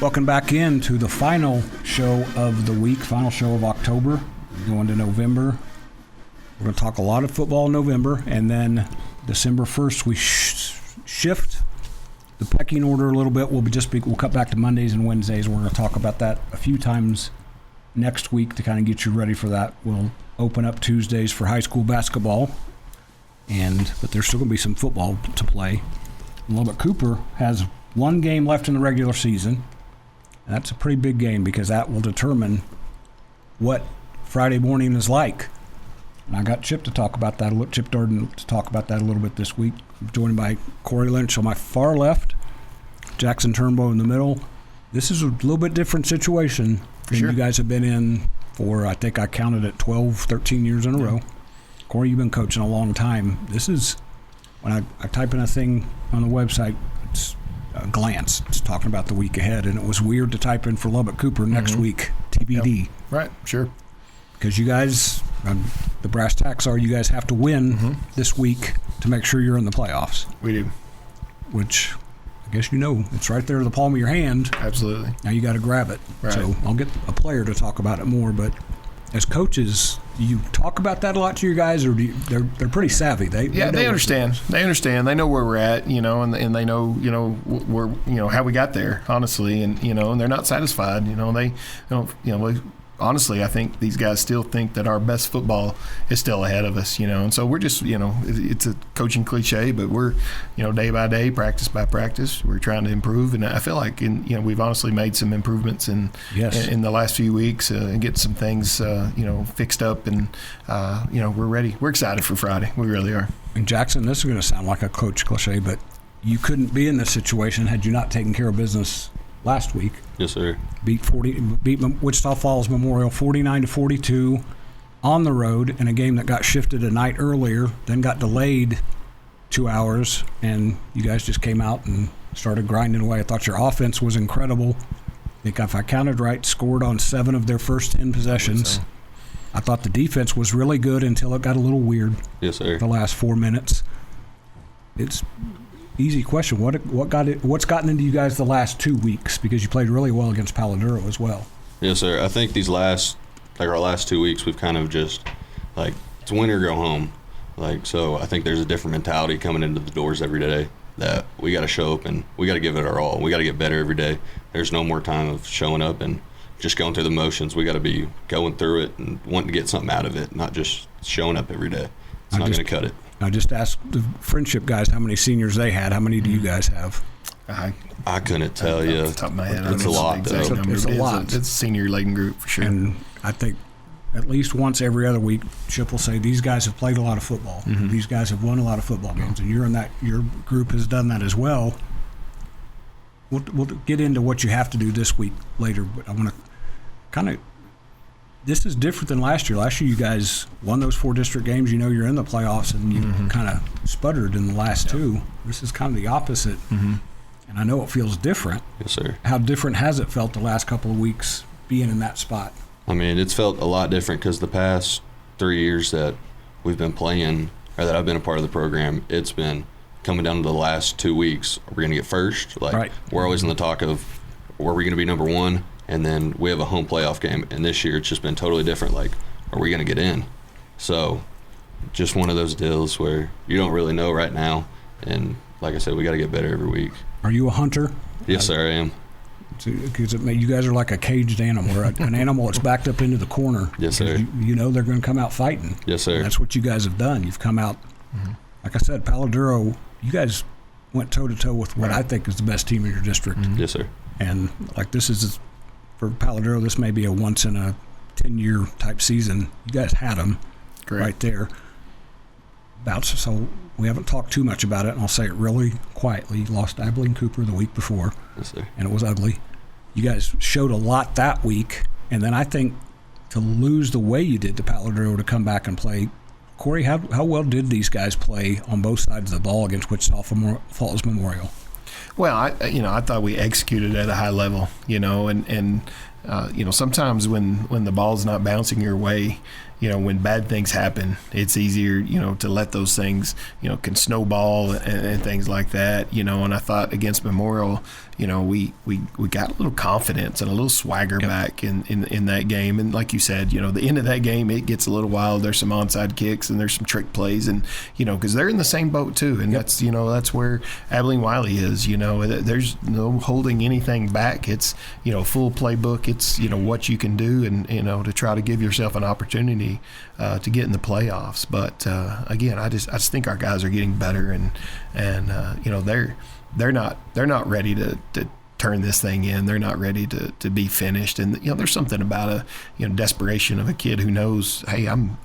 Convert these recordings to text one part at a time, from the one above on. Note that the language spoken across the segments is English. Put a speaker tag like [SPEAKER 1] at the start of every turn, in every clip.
[SPEAKER 1] Welcome back into the final show of the week, final show of October. We're going to November. We're going to talk a lot of football in November, and then December 1st we shift the pecking order a little bit. We'll cut back to Mondays and Wednesdays. We're going to talk about that a few times next week to kind of get you ready for that. We'll open up Tuesdays for high school basketball, but there's still going to be some football to play. Lubbock Cooper has one game left in the regular season. That's a pretty big game because that will determine what Friday morning is like. And I got Chip Darden to talk about that a little bit this week. I'm joined by Cory Lynch on my far left, Jaxon Turnbow in the middle. This is a little bit different situation than you guys have been in for, I think I counted it 12, 13 years in a row. Cory, you've been coaching a long time. This is, when I type in a thing on the website, it's a glance. It's talking about the week ahead, and it was weird to type in for Lubbock Cooper next week, TBD.
[SPEAKER 2] Yep. Right, sure.
[SPEAKER 1] Because you guys, the brass tacks are you guys have to win this week to make sure you're in the playoffs.
[SPEAKER 2] We do.
[SPEAKER 1] Which, I guess it's right there in the palm of your hand.
[SPEAKER 2] Absolutely.
[SPEAKER 1] Now you got to grab it.
[SPEAKER 2] Right.
[SPEAKER 1] So I'll get a player to talk about it more, but as coaches, do you talk about that a lot to your guys, or they're pretty savvy? They
[SPEAKER 2] understand. They understand. They know where we're at, and they know, where, how we got there, honestly, and and they're not satisfied. They don't, honestly, I think these guys still think that our best football is still ahead of us, and so we're just, it's a coaching cliche, but we're, day by day, practice by practice, we're trying to improve, and I feel like, we've honestly made some improvements in the last few weeks and get some things, fixed up, and we're ready. We're excited for Friday. We really are.
[SPEAKER 1] And Jaxon, this is going to sound like a coach cliche, but you couldn't be in this situation had you not taken care of business last week.
[SPEAKER 3] Yes, sir.
[SPEAKER 1] Beat Wichita Falls Memorial 49-42 on the road in a game that got shifted a night earlier, then got delayed 2 hours, and you guys just came out and started grinding away. I thought your offense was incredible. I think if I counted right, scored on 7 of their first 10 possessions. I thought the defense was really good until it got a little weird.
[SPEAKER 3] Yes, sir.
[SPEAKER 1] The last 4 minutes. It's easy question. What's gotten into you guys the last 2 weeks? Because you played really well against Paladuro as well.
[SPEAKER 3] Yes, sir. I think our last 2 weeks, we've kind of just, it's win or go home. So I think there's a different mentality coming into the doors every day that we got to show up and we got to give it our all. We got to get better every day. There's no more time of showing up and just going through the motions. We got to be going through it and wanting to get something out of it, not just showing up every day. It's not going to cut it.
[SPEAKER 1] I just asked the friendship guys how many seniors they had. How many do you guys have?
[SPEAKER 3] I couldn't tell you.
[SPEAKER 2] Off the top of my head,
[SPEAKER 3] it's a lot, though.
[SPEAKER 1] It's a lot.
[SPEAKER 2] It's a senior-laden group for sure.
[SPEAKER 1] And I think at least once every other week, Chip will say, these guys have played a lot of football. These guys have won a lot of football games, and you're in that. Your group has done that as well. We'll get into what you have to do this week later, but I want to kind of. This is different than last year. Last year, you guys won those 4 district games. You're in the playoffs, and you kind of sputtered in the last 2. This is kind of the opposite, and I know it feels different.
[SPEAKER 3] Yes, sir.
[SPEAKER 1] How different has it felt the last couple of weeks being in that spot?
[SPEAKER 3] I mean, it's felt a lot different because the past 3 years that we've been playing, or that I've been a part of the program, it's been coming down to the last 2 weeks. Are we going to get first?
[SPEAKER 1] Right.
[SPEAKER 3] We're always in the talk of, are we going to be number 1? And then we have a home playoff game. And this year it's just been totally different. Are we going to get in? So just one of those deals where you don't really know right now. And like I said, we got to get better every week.
[SPEAKER 1] Are you a hunter?
[SPEAKER 3] Yes, sir, I am.
[SPEAKER 1] Because you guys are like a caged animal, or an animal that's backed up into the corner.
[SPEAKER 3] Yes, sir.
[SPEAKER 1] You know they're going to come out fighting.
[SPEAKER 3] Yes, sir.
[SPEAKER 1] And that's what you guys have done. You've come out, like I said, Paladuro, you guys went toe-to-toe with what I think is the best team in your district.
[SPEAKER 3] Yes, sir. And
[SPEAKER 1] this is, for Paladuro, this may be a once-in-a-10-year type season. You guys had them right there. So we haven't talked too much about it, and I'll say it really quietly. You lost Abilene Cooper the week before,
[SPEAKER 3] yes, sir.
[SPEAKER 1] And it was ugly. You guys showed a lot that week, and then I think to lose the way you did to Paladuro to come back and play. Cory, how well did these guys play on both sides of the ball against Wichita Falls Memorial?
[SPEAKER 2] Well, I thought we executed at a high level, and sometimes when the ball's not bouncing your way, when bad things happen, it's easier, to let those things, can snowball and things like that, and I thought against Memorial, we got a little confidence and a little swagger back in that game. And like you said, the end of that game, it gets a little wild. There's some onside kicks and there's some trick plays, and, because they're in the same boat too. And that's where Abilene Wylie is, there's no holding anything back. It's, full playbook. It's, what you can do and, to try to give yourself an opportunity to get in the playoffs. But again, I just think our guys are getting better, and they're not ready to turn this thing in. They're not ready to be finished. And there's something about a desperation of a kid who knows, hey, I'm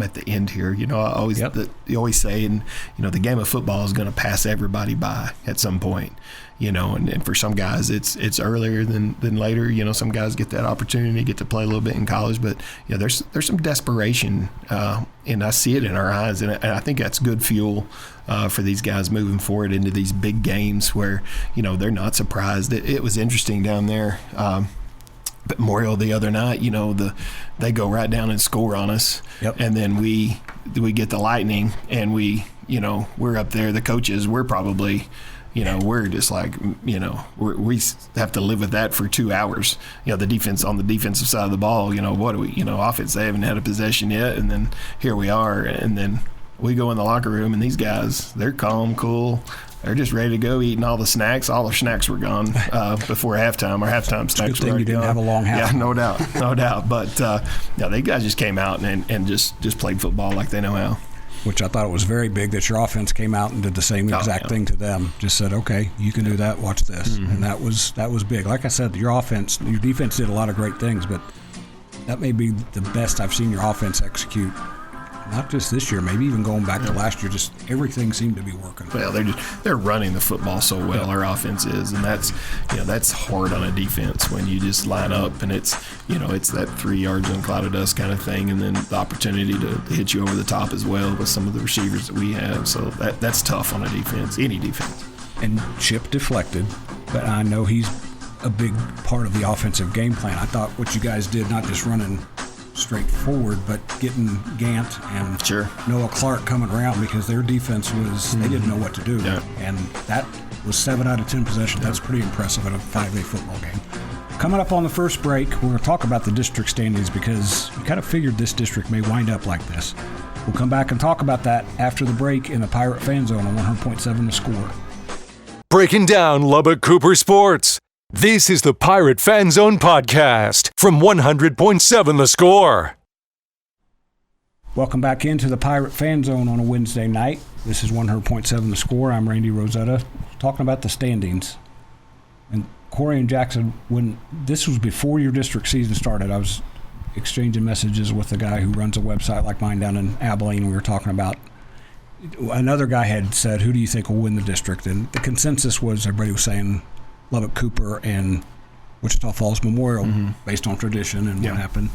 [SPEAKER 2] at the end here. I always you always say, and the game of football is going to pass everybody by at some point. And for some guys it's earlier than later. Some guys get that opportunity to get to play a little bit in college, but there's some desperation, and I see it in our eyes, and I think that's good fuel for these guys moving forward into these big games where they're not surprised. It was interesting down there. Memorial the other night, they go right down and score on us, and then we get the lightning, and we're up there. The coaches, we're probably. We're just like, we have to live with that for 2 hours. The defense on the defensive side of the ball, what do we, offense, they haven't had a possession yet. And then here we are. And then we go in the locker room, and these guys, they're calm, cool. They're just ready to go, eating all the snacks. All the snacks were gone before halftime. Our halftime snacks were already
[SPEAKER 1] gone. You didn't have a long half.
[SPEAKER 2] Yeah, no doubt. But, they guys just came out and just played football like they know how.
[SPEAKER 1] Which I thought it was very big that your offense came out and did the same exact thing to them. Just said, okay, you can do that, watch this. Mm-hmm. And that was big. Like I said, your defense did a lot of great things, but that may be the best I've seen your offense execute. Not just this year, maybe even going back to last year, just everything seemed to be working.
[SPEAKER 2] Well, they're running the football so well, our offense is, and that's hard on a defense when you just line up and it's that 3 yards on cloud of dust kind of thing, and then the opportunity to hit you over the top as well with some of the receivers that we have. So that's tough on a defense, any defense.
[SPEAKER 1] And Chip deflected, but I know he's a big part of the offensive game plan. I thought what you guys did, not just running straight forward, but getting Gant and Noah Clark coming around, because their defense was, they didn't know what to do. Yeah. And that was 7 out of 10 possessions. That's pretty impressive in a 5A football game. Coming up on the first break, we're going to talk about the district standings, because we kind of figured this district may wind up like this. We'll come back and talk about that after the break in the Pirate Fan Zone on 100.7 The Score.
[SPEAKER 4] Breaking down Lubbock Cooper sports. This is the Pirate Fan Zone podcast from 100.7 The Score.
[SPEAKER 1] Welcome back into the Pirate Fan Zone on a Wednesday night. This is 100.7 The Score. I'm Randy Rosetta, talking about the standings. And Cory and Jaxon, when this was before your district season started, I was exchanging messages with a guy who runs a website like mine down in Abilene. We were talking about, another guy had said, who do you think will win the district? And the consensus was, everybody was saying Lubbock Cooper and Wichita Falls Memorial, based on tradition and what happened.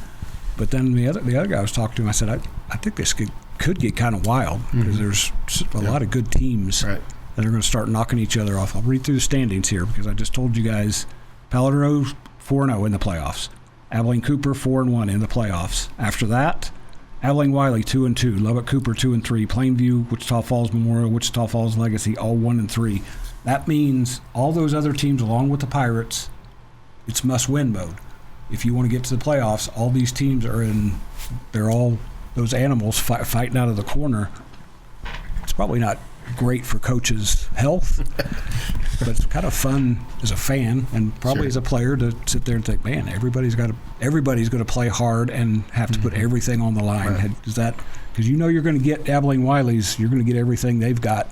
[SPEAKER 1] But then the other guy I was talking to, I said, I think this could get kind of wild, because there's a lot of good teams that are going to start knocking each other off. I'll read through the standings here, because I just told you guys, Palladino 4-0 in the playoffs. Abilene Cooper 4-1 in the playoffs. After that, Abilene Wylie 2-2, Lubbock Cooper 2-3, Plainview, Wichita Falls Memorial, Wichita Falls Legacy all 1-3. That means all those other teams, along with the Pirates, it's must-win mode. If you want to get to the playoffs, all these teams they're all those animals fighting out of the corner. It's probably not great for coaches' health, but it's kind of fun as a fan and probably as a player to sit there and think, man, everybody's going to play hard and have to put everything on the line. Right. Is that because you're going to get Abilene Wylie's, you're going to get everything they've got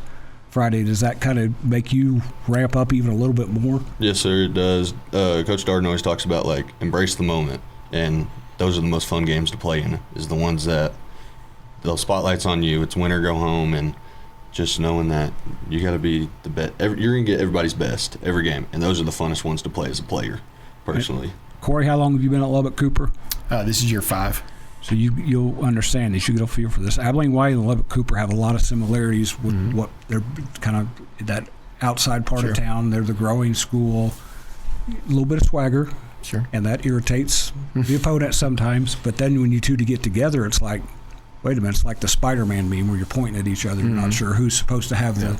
[SPEAKER 1] Friday? Does that kind of make you ramp up even a little bit more?
[SPEAKER 3] Yes, sir, it does. Coach Darden always talks about, like, embrace the moment, and those are the most fun games to play in, is the ones that the spotlight's on you. It's win or go home, and just knowing that you got to be the best. You're going to get everybody's best every game, and those are the funnest ones to play as a player, personally.
[SPEAKER 1] Cory, how long have you been at Lubbock Cooper?
[SPEAKER 2] This is year 5.
[SPEAKER 1] So you'll understand this. You get a feel for this. Abilene Wylie and Lubbock Cooper have a lot of similarities with what they're kind of that outside part of town. They're the growing school. A little bit of swagger.
[SPEAKER 2] Sure.
[SPEAKER 1] And that irritates the opponent sometimes. But then when you two to get together, it's like, wait a minute, it's like the Spider-Man meme where you're pointing at each other. You're not sure who's supposed to have the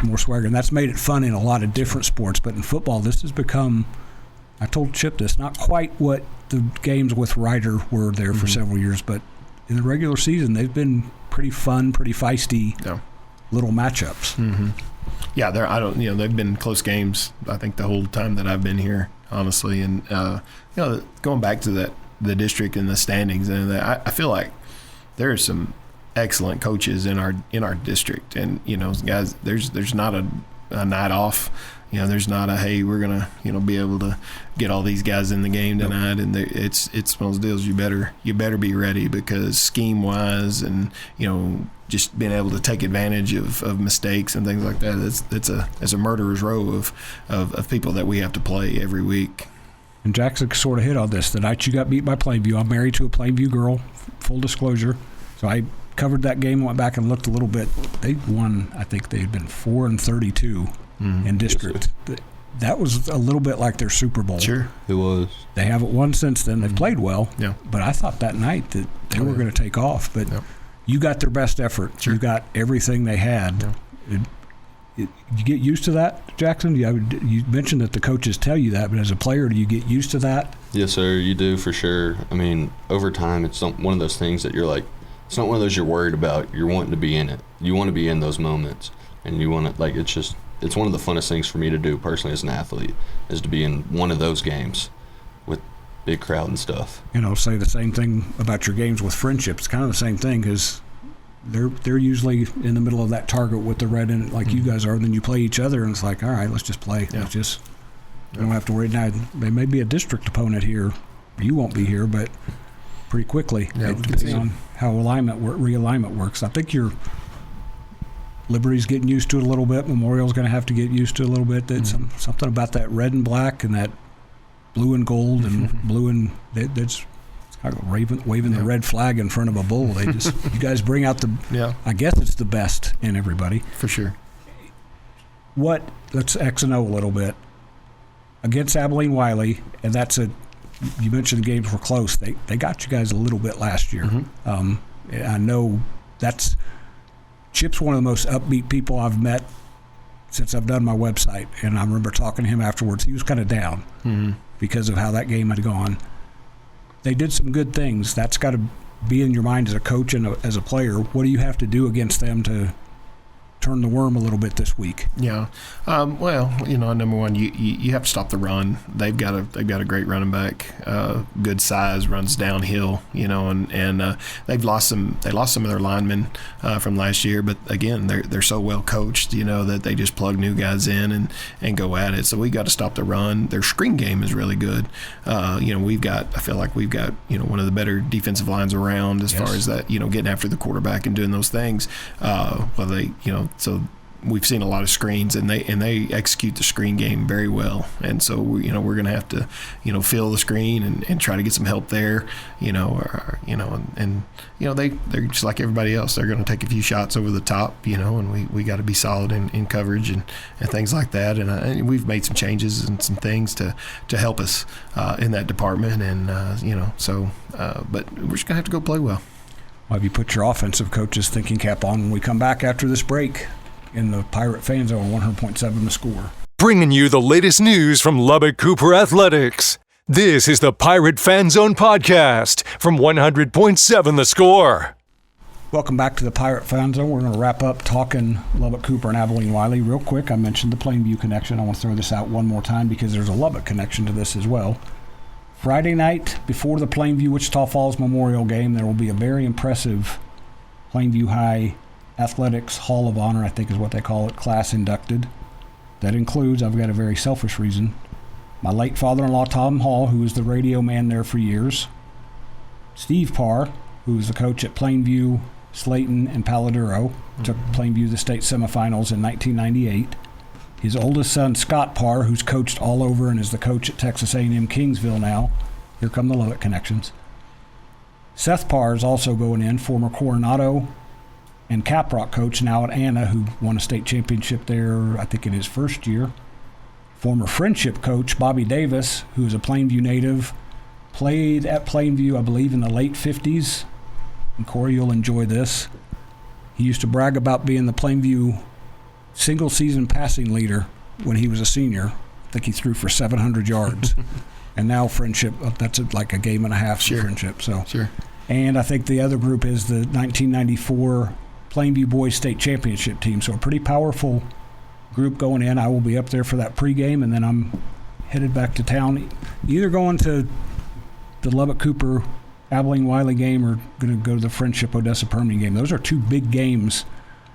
[SPEAKER 1] more swagger. And that's made it fun in a lot of different sports. But in football, this has become, I told Chip this, not quite what the games with Ryder were there for several years, but in the regular season, they've been pretty fun, pretty feisty little matchups.
[SPEAKER 2] Yeah, they've been close games, I think, the whole time that I've been here, honestly. And, going back to the district and the standings, and I feel like there are some excellent coaches in our district. And, guys, there's not a night off. There's not a, hey, we're going to, be able to get all these guys in the game tonight. And it's one of those deals you better be ready, because scheme-wise and, just being able to take advantage of mistakes and things like that, it's a murderer's row of people that we have to play every week.
[SPEAKER 1] And Jackson sort of hit on this. The night you got beat by Plainview, I'm married to a Plainview girl, full disclosure. So I covered that game, went back and looked a little bit. They won, I think they'd been 4-32 in district. That was a little bit like their Super Bowl.
[SPEAKER 2] Sure,
[SPEAKER 3] it was.
[SPEAKER 1] They haven't won since then. They've played well.
[SPEAKER 2] Yeah. But
[SPEAKER 1] I thought that night that they were going to take off. But you got their best effort.
[SPEAKER 2] Sure.
[SPEAKER 1] You got everything they had. Yeah. You get used to that, Jackson? You mentioned that the coaches tell you that, but as a player, do you get used to that?
[SPEAKER 3] Yes, sir, you do for sure. I mean, over time, it's one of those things that you're like, it's not one of those you're worried about. You're wanting to be in it. You want to be in those moments, and you want to, like, it's one of the funnest things for me to do personally as an athlete, is to be in one of those games with big crowd and stuff.
[SPEAKER 1] Say the same thing about your games with friendships. Kind of the same thing, because they're usually in the middle of that target with the red in it, like you guys are. And then you play each other, and it's like, all right, let's just play. Yeah. You don't have to worry. Now, they may be a district opponent here. You won't be here, but pretty quickly, depending on how realignment works. I think your Liberty's getting used to it a little bit. Memorial's going to have to get used to it a little bit. That's something about that red and black and that blue and gold and blue and it's kind of waving the red flag in front of a bull. They just you guys bring out I guess it's the best in everybody
[SPEAKER 2] for sure.
[SPEAKER 1] Let's X and O a little bit against Abilene Wylie, and you mentioned the games were close. They got you guys a little bit last year. I know Chip's one of the most upbeat people I've met since I've done my website, and I remember talking to him afterwards. He was kind of down because of how that game had gone. They did some good things. That's got to be in your mind as a coach and as a player. What do you have to do against them to turn the worm a little bit this week?
[SPEAKER 2] Yeah. Well, number one, you have to stop the run. They've got a great running back, good size, runs downhill, and they've lost some of their linemen from last year, but again, they're so well coached, that they just plug new guys in and go at it. So we got to stop the run. Their screen game is really good. I feel like we've got one of the better defensive lines around as far as that, getting after the quarterback and doing those things. So we've seen a lot of screens, and they execute the screen game very well. And so we're going to have to fill the screen and try to get some help there. They're just like everybody else. They're going to take a few shots over the top. And we got to be solid in coverage and things like that. And we've made some changes and some things to help us in that department. And but we're just going to have to go play well.
[SPEAKER 1] Have you put your offensive coach's thinking cap on when we come back after this break in the Pirate Fan Zone 100.7 The Score?
[SPEAKER 4] Bringing you the latest news from Lubbock Cooper Athletics. This is the Pirate Fan Zone podcast from 100.7 The Score.
[SPEAKER 1] Welcome back to the Pirate Fan Zone. We're going to wrap up talking Lubbock Cooper and Abilene Wylie real quick. I mentioned the Plainview connection. I want to throw this out one more time because there's a Lubbock connection to this as well. Friday night, before the Plainview-Wichita Falls Memorial game, there will be a very impressive Plainview High Athletics Hall of Honor, I think is what they call it, class inducted. That includes, I've got a very selfish reason, my late father-in-law, Tom Hall, who was the radio man there for years, Steve Parr, who was the coach at Plainview, Slayton, and Paladuro, took Plainview to the state semifinals in 1998, his oldest son, Scott Parr, who's coached all over and is the coach at Texas A&M Kingsville now. Here come the Lubbock connections. Seth Parr is also going in, former Coronado and Caprock coach, now at Anna, who won a state championship there, I think, in his first year. former Friendship coach, Bobby Davis, who is a Plainview native, played at Plainview, I believe, in the late 50s. And Cory, you'll enjoy this. He used to brag about being the Plainview single-season passing leader when he was a senior. I think he threw for 700 yards. And now Friendship, that's like a game and a half for Friendship. So.
[SPEAKER 2] Sure.
[SPEAKER 1] And I think the other group is the 1994 Plainview Boys State Championship team. So a pretty powerful group going in. I will be up there for that pregame, and then I'm headed back to town. Either going to the Lubbock Cooper Abilene Wylie game or going to go to the Friendship Odessa Permian game. Those are two big games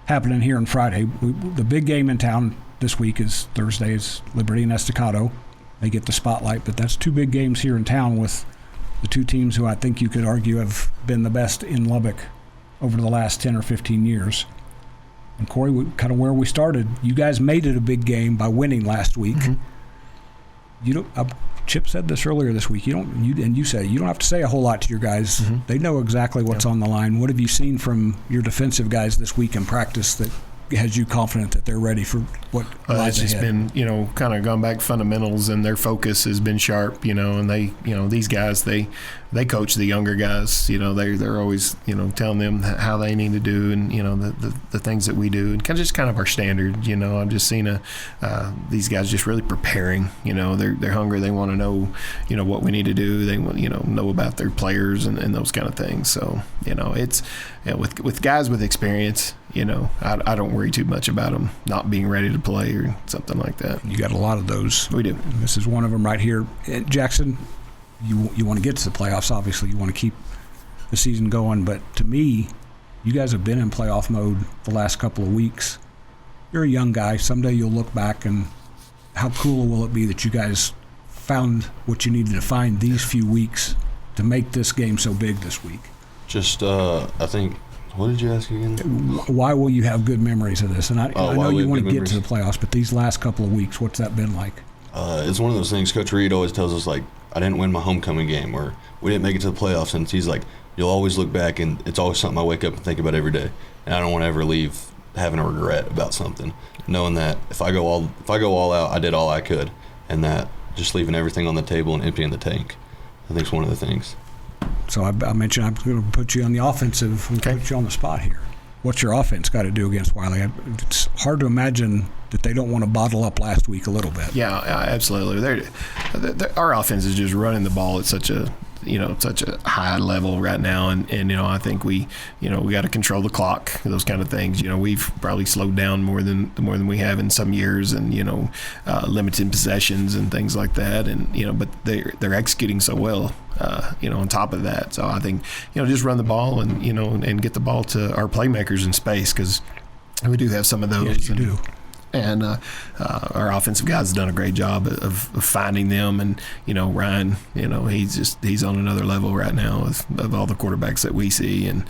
[SPEAKER 1] happening here on Friday. The big game in town this week is Thursday is Liberty and Estacado. They get the spotlight, but that's two big games here in town with the two teams who I think you could argue have been the best in Lubbock over the last 10 or 15 years. And Cory, kind of where we started, you guys made it a big game by winning last week. Chip said this earlier this week. You said you don't have to say a whole lot to your guys. They know exactly what's on the line. What have you seen from your defensive guys this week in practice that has you confident that they're ready for what lies
[SPEAKER 2] ahead? It's just been, kind of gone back fundamentals, and their focus has been sharp, and they, these guys, they coach the younger guys, they're always, telling them how they need to do, and, the things that we do, and kind of our standard, I've just seen these guys just really preparing, they're hungry, they want to know, what we need to do, they want, know about their players and those kind of things. So, it's, with guys with experience, I don't worry too much about them not being ready to play or something like that.
[SPEAKER 1] You got a lot of those.
[SPEAKER 2] We do.
[SPEAKER 1] And this is one of them right here. Jaxon, you want to get to the playoffs, obviously. You want to keep the season going. But to me, you guys have been in playoff mode the last couple of weeks. You're a young guy. Someday you'll look back, and how cool will it be that you guys found what you needed to find these few weeks to make this game so big this week?
[SPEAKER 3] Just, I think, what did you ask again?
[SPEAKER 1] Why will you have good memories of this? And I know you want to get to the playoffs, but these last couple of weeks, what's that been like?
[SPEAKER 3] It's one of those things. Coach Reed always tells us, like, I didn't win my homecoming game, or we didn't make it to the playoffs. And he's like, you'll always look back, and it's always something I wake up and think about every day. And I don't want to ever leave having a regret about something, knowing that if I go all out, I did all I could, and that just leaving everything on the table and emptying the tank, I think is one of the things.
[SPEAKER 1] So I mentioned I'm going to put you on the offensive and put you on the spot here. What's your offense got to do against Wylie? It's hard to imagine that they don't want to bottle up last week a little bit.
[SPEAKER 2] Yeah, absolutely. Our offense is just running the ball at such a high level right now, and I think we got to control the clock, those kind of things. We've probably slowed down more than we have in some years, and limited possessions and things like that, and but they're executing so well. On top of that, so I think just run the ball and and get the ball to our playmakers in space, because we do have some of those.
[SPEAKER 1] Yes, you do.
[SPEAKER 2] And our offensive guys have done a great job of finding them. And, Ryan, he's on another level right now of all the quarterbacks that we see. And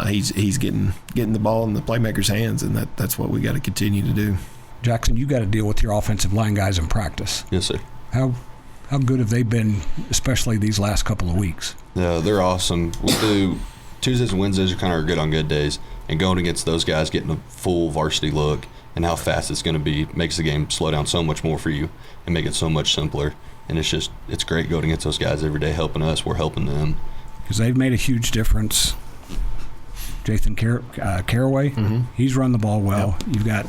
[SPEAKER 2] he's getting the ball in the playmakers' hands, and that's what we got to continue to do.
[SPEAKER 1] Jaxon, you got to deal with your offensive line guys in practice.
[SPEAKER 3] Yes, sir.
[SPEAKER 1] How good have they been, especially these last couple of weeks?
[SPEAKER 3] Yeah, they're awesome. We do Tuesdays and Wednesdays are kind of good on good days, and going against those guys, getting a full varsity look and how fast it's going to be makes the game slow down so much more for you and make it so much simpler. And it's great going against those guys every day, helping us. We're helping them.
[SPEAKER 1] Because they've made a huge difference. Jason Caraway, he's run the ball well. Yep. You've got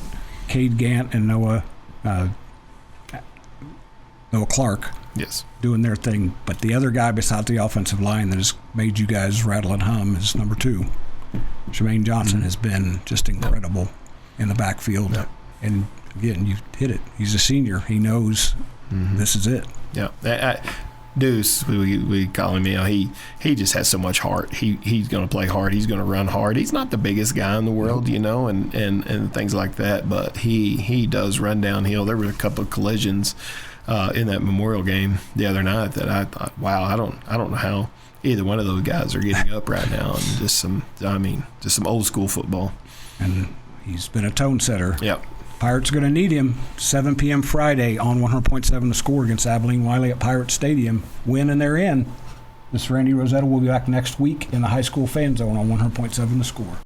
[SPEAKER 1] Cade Gant and Noah Clark.
[SPEAKER 2] Yes.
[SPEAKER 1] Doing their thing. But the other guy beside the offensive line that has made you guys rattle and hum is number 2. Jermaine Johnson has been just incredible in the backfield.
[SPEAKER 2] Yep.
[SPEAKER 1] And, again, you hit it. He's a senior. He knows this is it.
[SPEAKER 2] Yeah. Deuce, we call him, he just has so much heart. He's going to play hard. He's going to run hard. He's not the biggest guy in the world, and things like that, but he does run downhill. There were a couple of collisions in that Memorial game the other night that I thought, wow, I don't know how either one of those guys are getting up right now, and just some old school football.
[SPEAKER 1] And he's been a tone setter.
[SPEAKER 2] Yep.
[SPEAKER 1] Pirates are going to need him. 7 p.m. Friday on 100.7 The Score against Abilene Wylie at Pirate Stadium. Win and they're in. This is Randy Rosetta. We'll be back next week in the High School Fan Zone on 100.7 The Score.